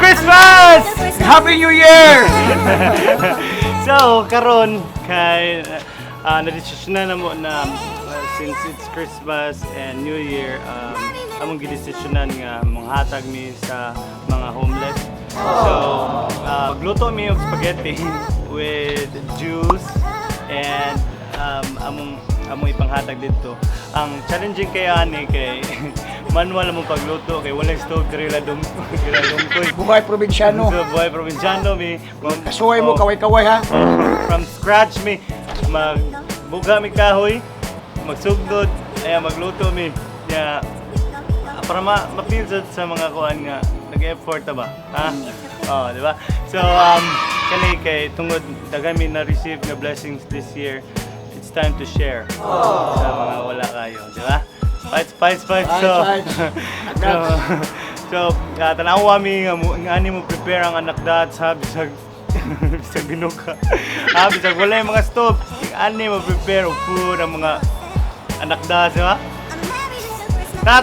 Christmas! Happy New Year! So, karon kay na-desisyonan na mo na since it's Christmas and New Year, among gidesisyonan nga manghatag mi sa mga homeless. So, magluto mi og spaghetti with juice and among ipanghatag dito. Ang challenging kay ani kay manual mo pagluto kay walay stove diri la dungkoy. Buhay probinsyano. So, buhay probinsyano mi. Kasuway mo, kaway-kaway ha. From scratch mi magbuga mi kahoy, magsugdod, ay magluto mi. Ya para ma-feel sa mga kuan nga nag-effort ta ba? Ha? Oh, di ba? So kani kay tungod daghan mi na receive nga blessings this year. It's time to share sa mga wala kayo, di ba? Fights. So, tanawa mi nga ani mo prepare ang anak dad sa bisag binuka. Bisag wala yung mga stove, ani mo prepare food ang mga anak dad, di ba? Ta!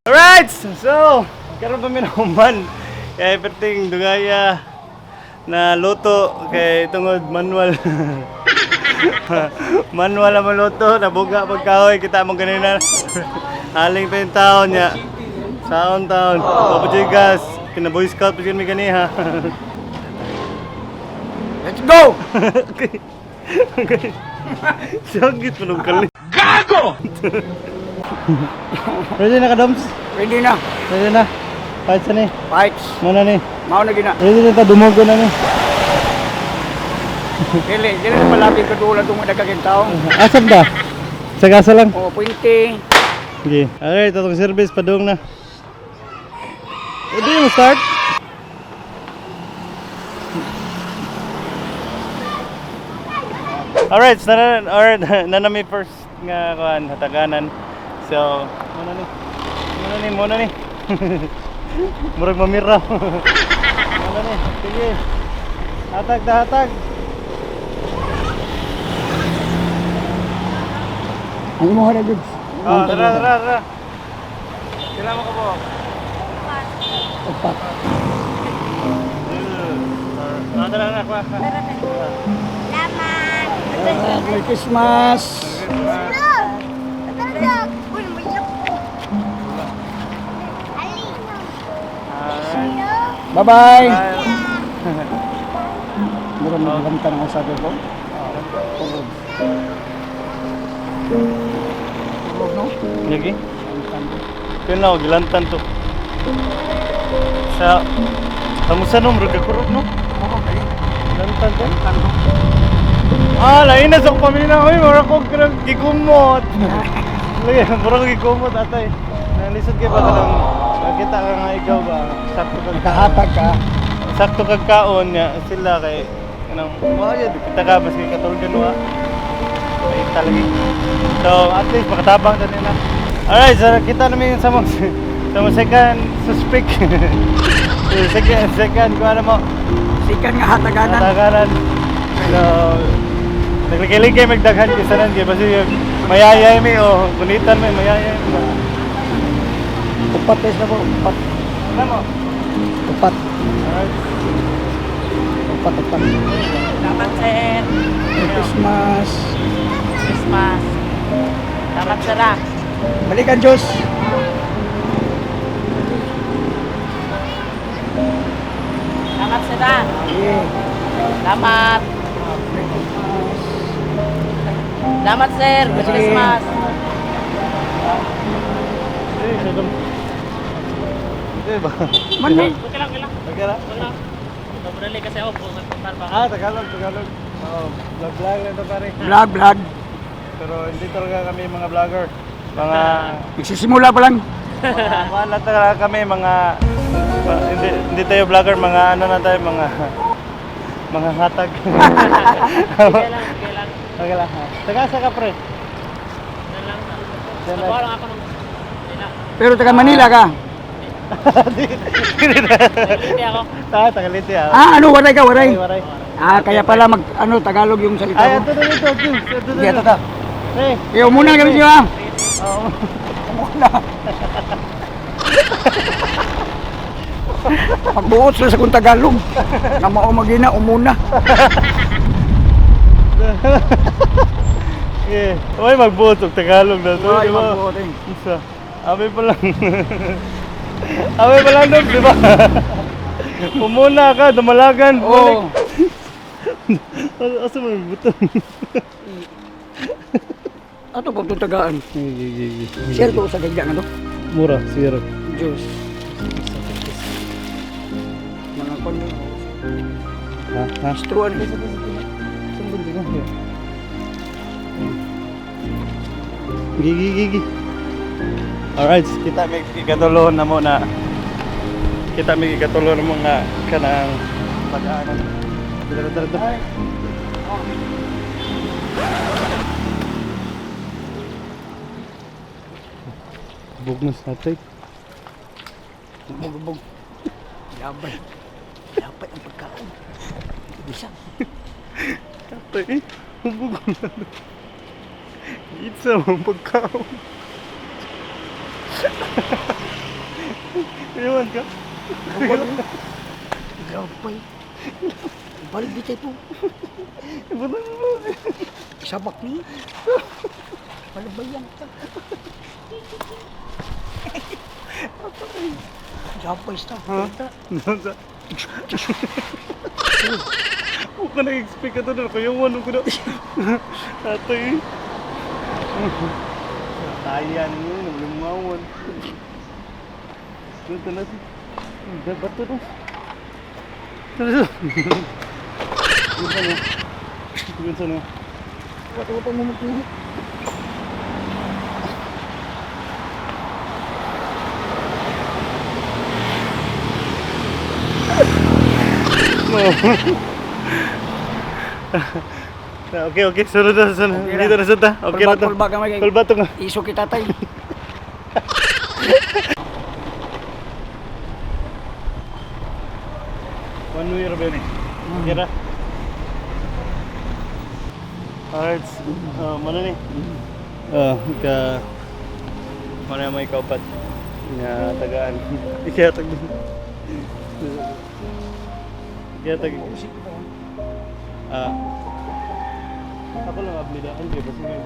Alright! So, karon pa minahuman. Kaya everything dugaya na luto kay tungod manual. Manual na maluto, nabuga pagkahoy kita mo ganina. Haling pa yung taon niya. Taon. Papajigas, kina-boy scout pa mi ganiha. Let's go! Okay. Sagit pa nung kali. Gago! Ready na ka, Doms? Ready na. Ready na. Fights na ni. Fights. Muna ni. Mao na gina. Ready na ta, dumogo na ni. Dili na malapit ka doon itong nagkaging taong. Asap da? Sagasa lang. O, puwinte. Okay. Alright, itong service, padung na. Ready mo start? Alright, nanami first nga kuan hataganan. So, muna ni. Murag mamira. Muna ni. Sige. Hatag. Ano mo hara goods? Tara. Kailan mo ka po? Upat. Tara na. Merry Christmas. Bye-bye. Mura maglamtan ako sa ko. Tulog no? Lagi? Kaya gilantan to. Sa kamusta no? Murag kurog no? Gilantan to? Lain na sa pamilya. Uy, mura ko gikumot. Lagi, mura ko gikumot atay. Nalisod kayo ba ka lang? Nakita ka nga ikaw ba? Sakto kag Kahatag ka. sakto kag kaon niya sila kay kanang wala kita ka mas kay katulgan wa. Ay talaga. So at least makatabang din nila. Alright, so kita namin sa mga second suspect. second ko ano mo? Sikan nga hataganan. Hataganan. So naglikay magdaghan kisanan kay basi mayayay mi o kunitan mi mayayay mi. Upat na po. Upat. Ano mo? Upat. Alright. Upat. Salamat, sir. Merry Christmas. Christmas. Salamat, sir. Ah. Balikan, Diyos. Salamat, sir. Ah. Yeah. Salamat. Merry Christmas. Salamat, sir. Merry Sige. Christmas. Diba? Mano? Okay lang. Okay na? Okay lang. Sobrali kasi ako. Magpuntar pa. Tagalog. Oo, vlog na ito pare. Vlog. Pero hindi talaga kami mga vlogger. Mga Nagsisimula pa lang. wala talaga kami hindi tayo vlogger, mga ano na tayo, mga hatag. Okay lang. Okay lang. Tagasa ka pre. Yan lang. Yan lang. Trabaho lang ako nung... Hindi na. Pero taga Manila ka. Hindi ako. Tagaliti ah. Ano, waray ka, waray. Waray. Kaya pala Tagalog yung salita Ay, mo. ito. Sige, ito. Hey. Iyo muna kami siya. Oo. Muna. Pagbuot sila sa kung Tagalog. Na mao magina, umuna. Yeah. Oy, magbuot og Tagalog na to, Ay, di ba? magbuot eh. Isa. Abi pa lang. Abi pa lang dog, di ba? Umuna ka, dumalagan. Oo. Asa mo yung butong? Ato pag tutagaan. Share ko sa gagya nga to. Mura, zero. Diyos. Mga kon mo. Ha? Struan. Gigi. Alright, kita may ikatulon na mo na. Kita may ikatulon mo nga kanang pag-aanan. Dara. Bugnos natin. Bug. Labay. Labay ang pagkaon. Bisa. Tatay, hubog na. Itsa mong pagkaon. Iwan ka? Labay. Balik di tayo po. Iwan mo. Sabak ni. Malabayan ka. Labay sa Ha? Nasa? Huwag ka nag-expect ka doon. Kayawan ko na. Tatay. Tayan mo. Lumawan. Ito na si. Bato na. Ito na. Wato mo magpuhi. Okay. Sunod na. Okay Dito na sa ta. Okay na to. Kulba ka magay. Kulbato nga. Iso kita tay. One year ba yun eh? Kira? Alright. Mana ni? Mana may kaupat? Nga tagaan. Kaya tag... Ako lang abnidaan kaya basta ngayon.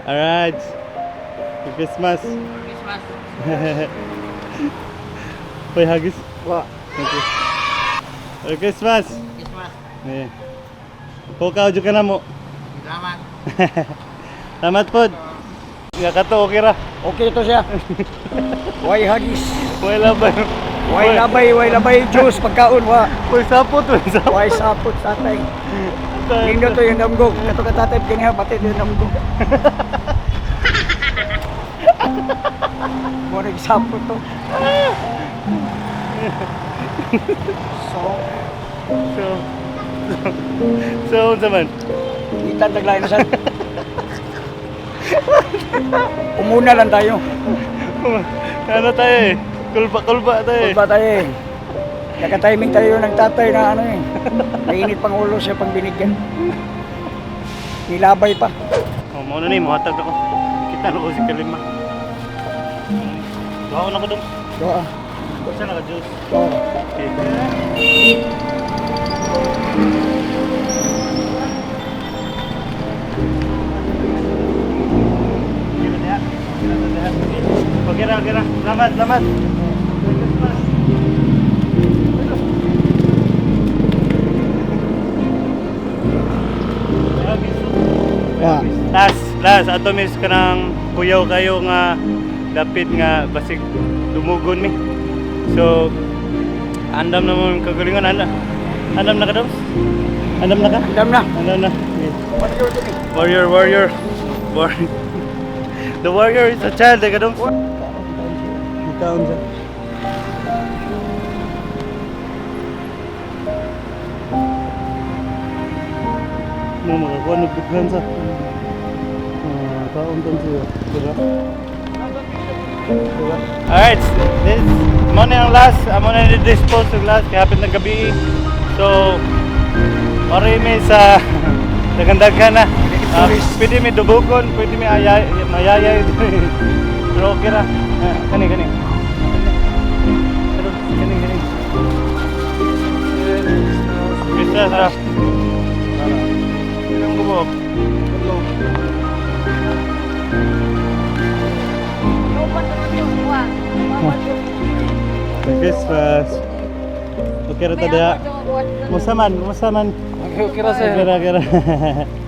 Alright. Merry Christmas. Christmas. Hoy, hagis. Wa. Thank you. Merry Christmas. Christmas. Eh. Pukaw jud ka na mo. Salamat. Salamat pod. Nga kato okay ra. Okay to siya. Way hagis. Wala ba? Way labay juice pagkaon wa. Hoy sapot. Way sapot tatay. Lindo to yung namgog. Kato ka tatay kaniya pati yung namgog. Mo sapot to. So unsa man? Itan taglay na sa. Umuna lang tayo. Ano tayo eh? Kulba tayo eh. Kulba tayo eh. Naka-timing tayo ng tatay na ano eh. Mainit pang ulo siya pag binigyan. Nilabay pa. Oh, mauna ni, mahatag ako. Kita na ko si Kalima. Baon ako dong. Doa. Basta naka-juice. Doa. Okay. Kira. Selamat. Ya. Last ato mis kanang kuyaw kayo nga dapit nga basig dumugon mi. So andam na mo kagalingon andam na ka daw? Andam na ka? Andam na. Andam na. Warrior. The warrior is a child, ka daw? Taon sa. Mo makakuha ng biglan sa. Taon siya. Diba? Alright, this mo na yung last. Amo na i-dispose yung last. Kaya hapit ng gabi. So, marami sa dagandagan na. Pwede may dubugon, pwede may mayayay. Pero okay na. Kani. Kani. Bisa sa. Ilang bubok. Christmas. Okay ra ta dia. Musaman. Kira sa. Kira.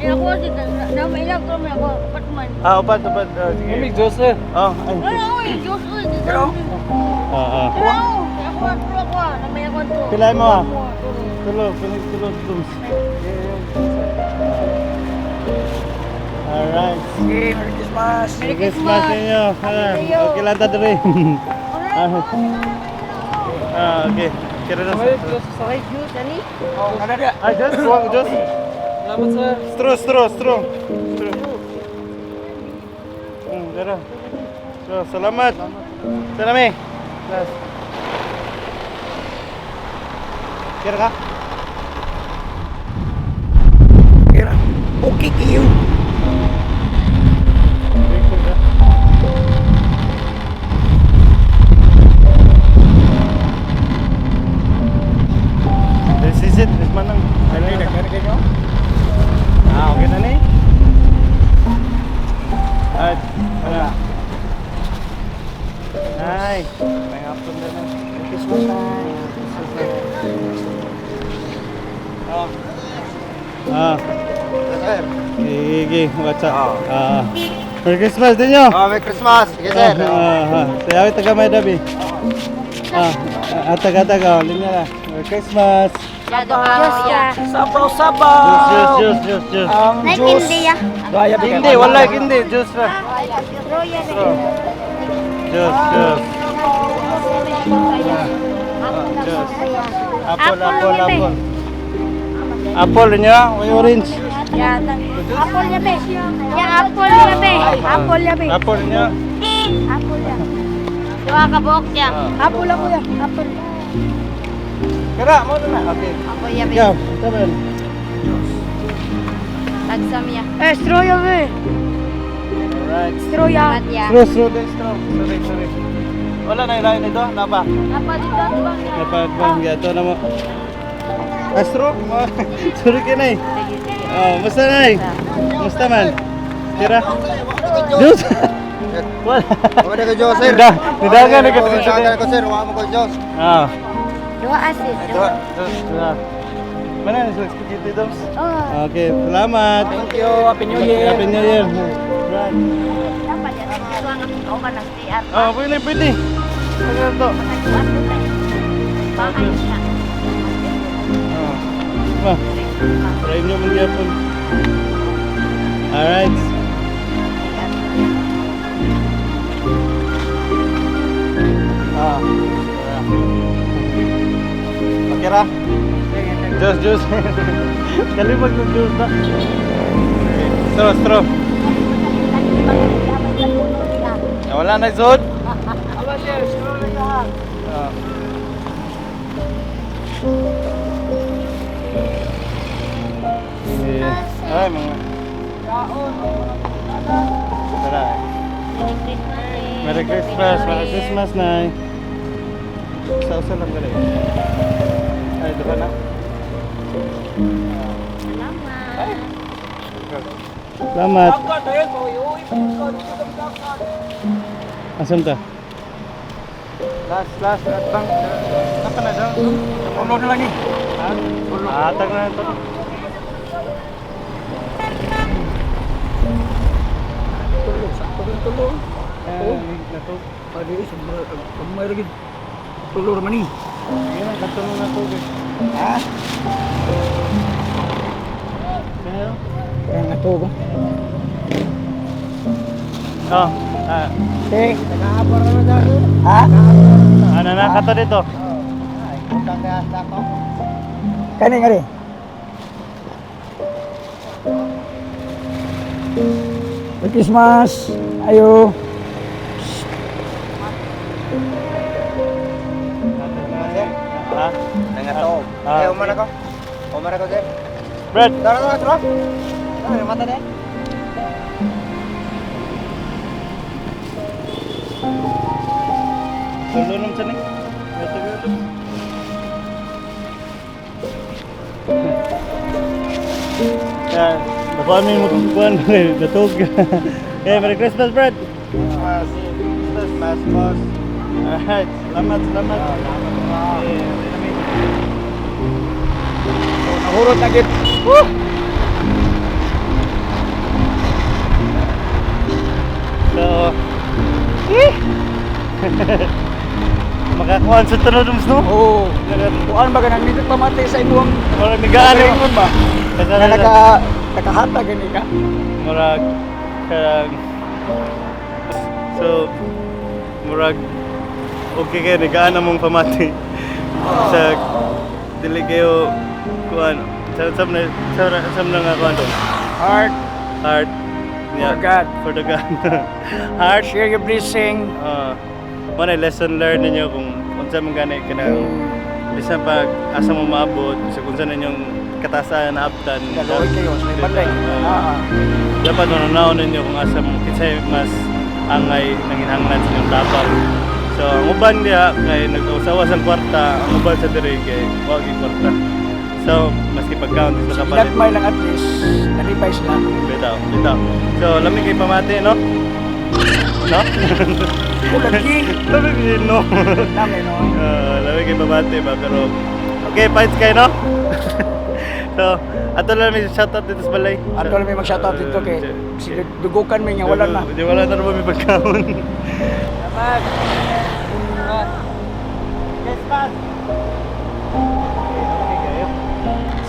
Ya ako din na may ilang ko may ako patman. Upat. Sige. Umig Jose. Oh, ay. Oy, Diyos ko. Pero Ako na may ako to. Pilay mo ah. Tulog. Alright. Merry Christmas. Merry Christmas ninyo. Okay lang ta diri. Okay. Kira na. Sakay Diyos ani. Oh, kada dia. Ay, just. Salamat sir. Straw. Kira. So, salamat. Salami. Last. Kira ka? Kira. Okay kayo. This is it. This manang. Dali nagkarga nyo. Okay na ni. At wala. Ay, may hapon na na. Christmas time. Sige, what's up? Merry Christmas din nyo! Merry Christmas. Sige sir. Sayawit taga may dabi. Atag-atag, linya na. Merry Christmas! Sabaw. Juice. Ang juice. Daya bigay. Hindi, wala, hindi. Juice na. Juice. Apple. Apple niya, may orange. Apple niya be. Apple niya. Dua ka buok niya. Apple lang kuya. Apple. Kira, mo na. Okay. Apple niya be. Ikaw, taban. Tagsam niya. Straw yan eh. Alright. Straw yan. Matya. Straw. Sorry. Wala na ilahin nito, napa. Apa dito bang? Napagpang gato na mo. Astro? Sorry ka na eh. Musta na eh? Musta man? Tira? Diyos? Wala. Wala ka Diyos, sir. Nidagan na ka. Nidagan ko, sir. Wala mo ko Diyos. Dua asin. Mana na sa spaghetti Doms? Oh. Okay, salamat. Thank you. Happy New Year. Happy New Year. Right. Dapat yan. Tuwang ang kauban ng CR. Pwede. Ano to? Bahay niya. Try nyo magyapon. Alright. Pakira. Juice. Kalimag ng juice na. Straw. Wala na isod? Aba sir, straw na lahat. mga... Kaon. Tara. Merry Christmas, Merry Christmas, Nay. Usa-usa lang gali. Ay, doon na. Salamat. Dapat ayun, pauwi-uwi po ka dito sa dapat. Asan ta? Last at bang. Saka na daw. Ulo na lang eh. Ha? Atag na ito. Tulo. Natog. Pwede is, may ragid. Tulo naman eh. Sige na, kanto na natog eh. Ha? Kaya? Kaya nga to. Oh, Okay. Nakahabar na dito. Ha? ano na kato dito? Kani nga rin. Merry Christmas. Ayo. Ha? Nangatog. Ah, Umar ako. Umar ako, sir. Brad! Tara, tara. Ay, mata na. Tulunong sa ni. Ito yun. Kaya, nakuha mo yung magkukuhan. Natog. Okay, Merry Christmas, Brad! Christmas, boss. Alright, salamat. Okay, Nahurot na git. so, makakuhaan sa tunod no? Oo. Kuan ba ganang nito pamatay sa imuang Murag nag-ano ingon ba? Na nakahatag gani ka. Murag karang so murag okay kayo nag-ano mong pamati sa dili kayo kuan sa nga kuan doon Heart heart for God. for the God heart Share your blessing. mana lesson learned ninyo kung unsa man gani kanang bisan pag asa mo maabot sa kung saan ninyong katasan na abtan Daloy kayo sa balay. dapat mananaw ninyo kung asa mo kinsay mas angay nanginhanglan sa inyong tapang. So ang uban diha kay nag-usawa sa kwarta, ang uban sa diri kay wag gyud kwarta. So maski pag-count sa kapalit. Ilag may lang at least nalipay sila. Bitaw. So lami kay pamati no? No? Lagi. Lami kay no. Nami no. Lami kay pamati ba pero okay, fights kay no? So ato lang may shoutout dito sa balay. Ato lang may mag-shoutout dito kay sige dugukan may nga wala na. Di wala na naman may pagkaon. Dapat. Christmas.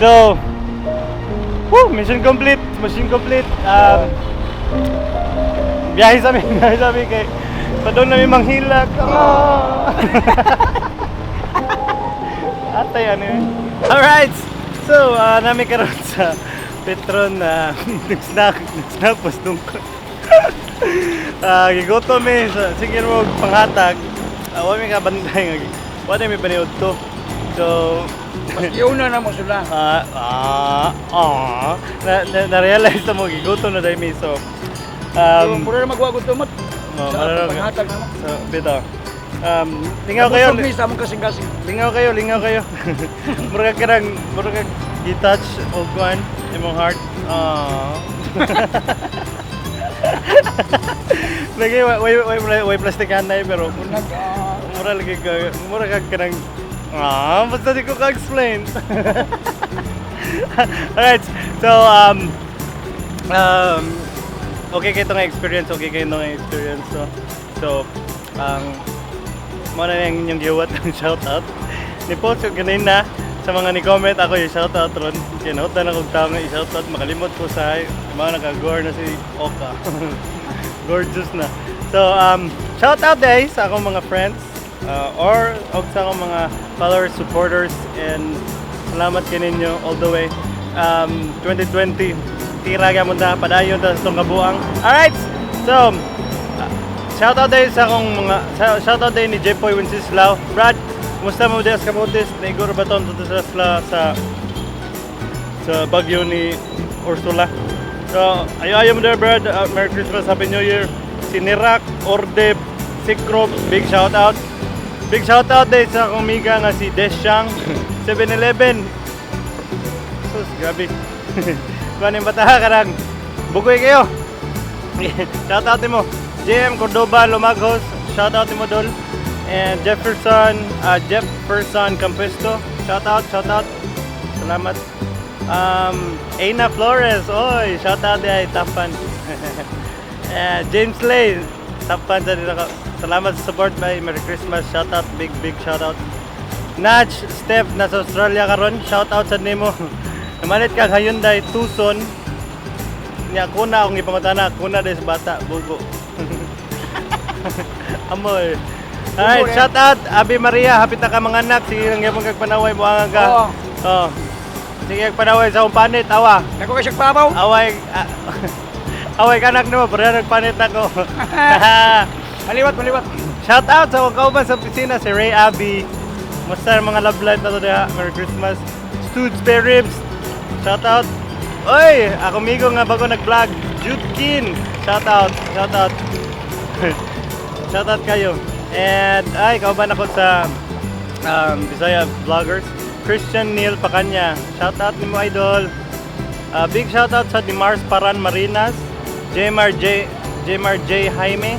So, mission complete. Biyahe sa amin kay padong namin manghilak. Atay ano yun. Alright. So, namin karon sa Petron na nag-snack pas tungkol. Gigoto mi sige mo panghatag. Wa mi ka banday nga. Wa mi paniud to. So, Mas iuna na mo sila. na-realize na mo gigoto na dahil mi. So, Pura na magwagot tumot. mararong. Panghatag na mo. So, bito. Lingaw kayo. Busog ni sa among kasing-kasing. Lingaw kayo. Murag gi-touch o kuan imong heart. Lagi way plastic anay pero mura lagi ka kanang basta di ko ka-explain. Alright, so okay kayo itong experience, so muna yung inyong giwat ng shoutout ni post yung kanina sa mga ni-comment ako yung shoutout ron kinautan akong tao nga i-shoutout makalimot ko sa mga naka-gore na si Oka. Gorgeous na. So shoutout guys sa akong mga friends or sa akong mga followers, supporters, and salamat kaninyo all the way. 2020 tiraga mo na padayon ta sa itong kabuang. Alright, so shoutout din sa akong mga shoutout din ni Jepoy Wenceslao. Brad, kumusta mo dias kamutis? Naiguro ba taon to sa Bagyo ni Ursula? So, ayaw mo there, Brad. Merry Christmas, Happy New Year. Si Nirak, Ordeb, Sikrop, big shoutout. Big shoutout din sa akong miga nga si Desyang, 7-Eleven. Sus, grabe. Kuhan yung bataha ka lang. Bugoy kayo. Shoutout mo. JM Cordoba, Lumagos. Shoutout mo dol. And Jefferson Campesto. Shoutout. Salamat. Aina Flores. Oy, shoutout ay tapan. James Lane. Tapan sa nila. Salamat sa support by Merry Christmas. Shoutout, big shoutout. Natch Steph nasa Australia karon. Shoutout sa nimo. Namalit ka Hyundai Tucson. Nya kuna akong ipamatana, kuna des bata bugo. Amoy. Alright, shoutout Abi Maria, hapit na ka mga anak. Sige lang gyapon kag panaway mo ang aga. Oh. Sige kag panaway sa umpanit awa. Nako kasi pabaw. Away away kanak nimo, pero nagpanit ako. Maliwat. Shout out sa mga kauban sa opisina, si Ray Abby. Musta ang mga love life na to diha. Merry Christmas. Studs Spare Ribs. Shout out. Oy, ako migo nga bago nag-vlog. Judekin. Shout out. Shout out kayo. And ay kauban ako sa Bisaya vloggers. Christian Neil Pacanya. Shout out nimo idol. Big shout out sa Dimars Paran Marinas. Jmar J Jaime.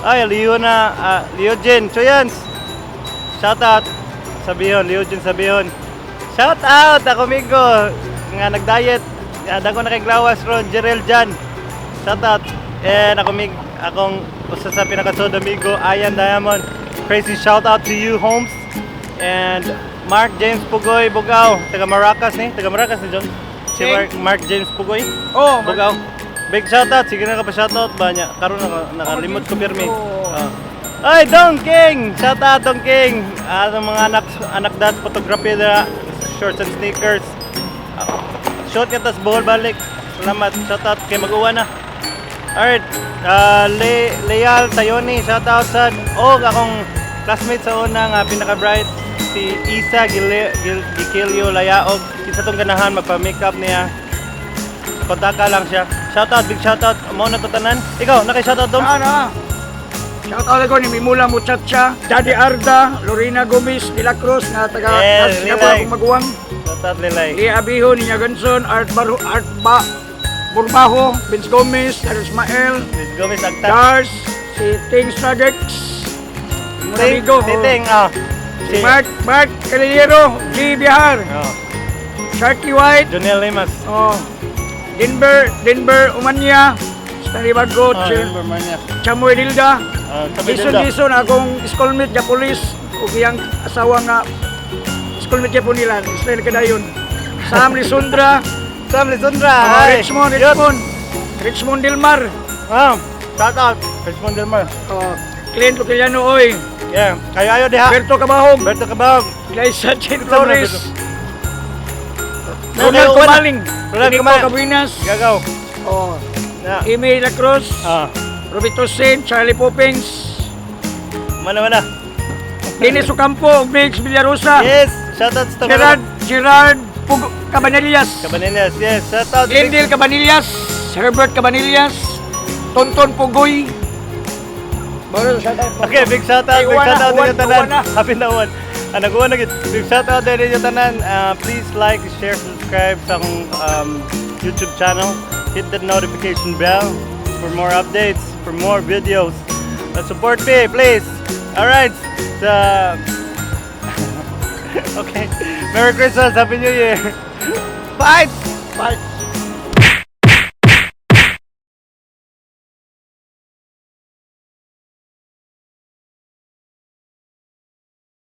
Ay, Leogen Choyans. Shout out Sabihon, Leogen Sabihon. Shout out ako migo nga nag-diet. Dako na kay Glawas ron, Jerel Jan. Shout out. And akong usa sa pinakasod amigo, Ayan Diamond. Crazy shout out to you, Holmes. And Mark James Pugoy Bugaw, taga Maracas ni John. Si Mark James Pugoy. Oh, Bugaw. Big shoutout, sige na ka pa shoutout ba niya? Karon nakalimot ko pirmi. Ay, Dong King! Shoutout Dong King! Ang mga anak dad photography na shorts and sneakers. Short ka tas buhol balik. Salamat, shoutout kay mag-uwa na. Alright, Leal Tayoni, shoutout sa akong classmate sa unang pinaka-bright si Isa Gikilio Layaog. Isa tong ganahan magpa-makeup niya. Kontaka lang siya. Shoutout, big shoutout. Mo na to tanan. Ikaw, naki-shoutout dong? Shoutout ako ni Mimula Muchacha, Daddy Arda, Lorena Gomez de la Cruz na taga Singapore akong maguwang. Shoutout Lilay. Lia Abiho, Ninya Ganson, Burbaho, Vince Gomez, Carlos Mael, Miss Gomez Agta. Lars, si Ting Stradex, Amigo, Ting, si Mark Calillero, G. Bihar, Sharky White, Jonel Limas. Denver Umanya, Stanley Bargo, Chamoy Dilda, Jason akong schoolmate niya police, o iyang asawa nga schoolmate niya po nila, Israel Kadayon. Sam Lisundra, Richmond Dilmar. Shout out, Richmond Dilmar. Clint Luciliano, oy. Yeah, kayo diha. Berto Cabahog, Liza Chen Flores, Ronald Kumaling, Nico Cabinas, Gagaw. Amy Lacrosse, Robito Sen, Charlie Poppins, Mana. Dennis Ocampo, Mix Villarosa, Yes, shout out sa Gerard Cabanillas, yes, shout out. Glendale Cabanillas, Herbert Cabanillas, Tonton Pugoy. Okay, big shout out din yung tanan. Happy na one. Nag-uwan na big shout out din yung tanan. Please like, share, subscribe sa akong YouTube channel. Hit the notification bell for more updates, for more videos. Support me, please. Alright. Okay. Merry Christmas, Happy New Year. Bye.